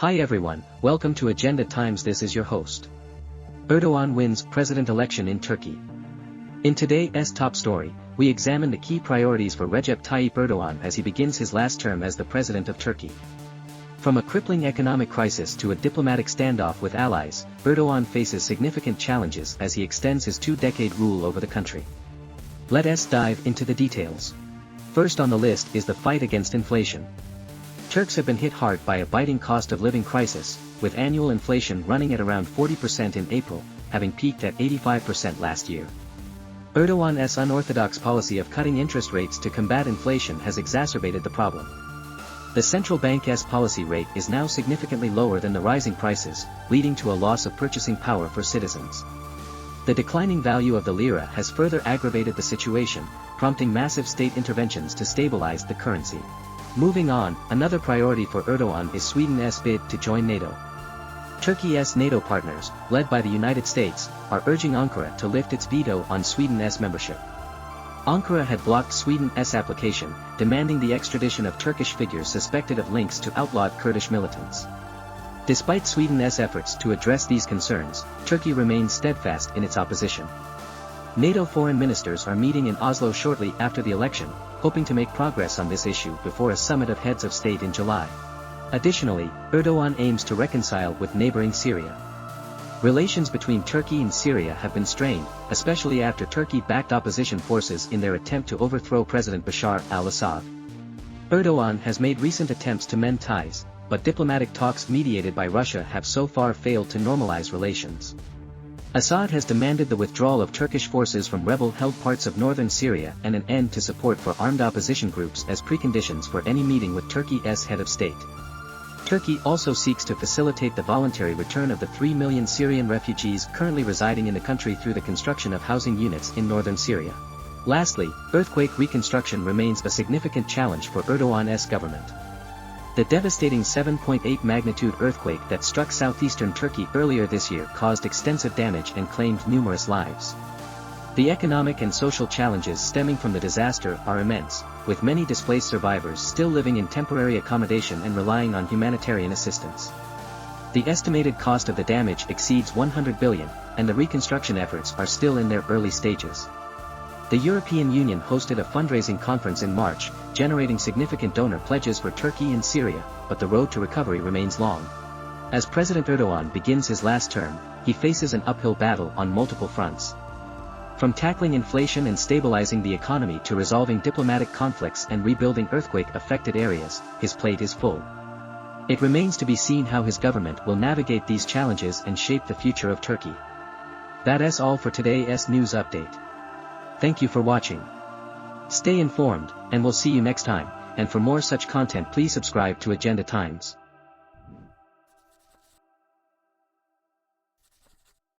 Hi everyone, welcome to Agenda Times. This is your host. Erdogan wins president election in Turkey. In today's top story, we examine the key priorities for Recep Tayyip Erdogan as he begins his last term as the president of Turkey. From a crippling economic crisis to a diplomatic standoff with allies, Erdogan faces significant challenges as he extends his two-decade rule over the country. Let us dive into the details. First on the list is the fight against inflation. Turks have been hit hard by a biting cost of living crisis, with annual inflation running at around 40% in April, having peaked at 85% last year. Erdogan's unorthodox policy of cutting interest rates to combat inflation has exacerbated the problem. The central bank's policy rate is now significantly lower than the rising prices, leading to a loss of purchasing power for citizens. The declining value of the lira has further aggravated the situation, prompting massive state interventions to stabilize the currency. Moving on, another priority for Erdogan is Sweden's bid to join NATO. Turkey's NATO partners, led by the United States, are urging Ankara to lift its veto on Sweden's membership. Ankara had blocked Sweden's application, demanding the extradition of Turkish figures suspected of links to outlawed Kurdish militants. Despite Sweden's efforts to address these concerns, Turkey remains steadfast in its opposition. NATO foreign ministers are meeting in Oslo shortly after the election, hoping to make progress on this issue before a summit of heads of state in July. Additionally, Erdogan aims to reconcile with neighboring Syria. Relations between Turkey and Syria have been strained, especially after Turkey backed opposition forces in their attempt to overthrow President Bashar al-Assad. Erdogan has made recent attempts to mend ties, but diplomatic talks mediated by Russia have so far failed to normalize relations. Assad has demanded the withdrawal of Turkish forces from rebel-held parts of northern Syria and an end to support for armed opposition groups as preconditions for any meeting with Turkey's head of state. Turkey also seeks to facilitate the voluntary return of the 3 million Syrian refugees currently residing in the country through the construction of housing units in northern Syria. Lastly, earthquake reconstruction remains a significant challenge for Erdogan's government. The devastating 7.8 magnitude earthquake that struck southeastern Turkey earlier this year caused extensive damage and claimed numerous lives. The economic and social challenges stemming from the disaster are immense, with many displaced survivors still living in temporary accommodation and relying on humanitarian assistance. The estimated cost of the damage exceeds 100 billion, and the reconstruction efforts are still in their early stages. The European Union hosted a fundraising conference in March, generating significant donor pledges for Turkey and Syria, but the road to recovery remains long. As President Erdogan begins his last term, he faces an uphill battle on multiple fronts. From tackling inflation and stabilizing the economy to resolving diplomatic conflicts and rebuilding earthquake-affected areas, his plate is full. It remains to be seen how his government will navigate these challenges and shape the future of Turkey. That's all for today's news update. Thank you for watching. Stay informed, and we'll see you next time, and for more such content please subscribe to Agenda Times.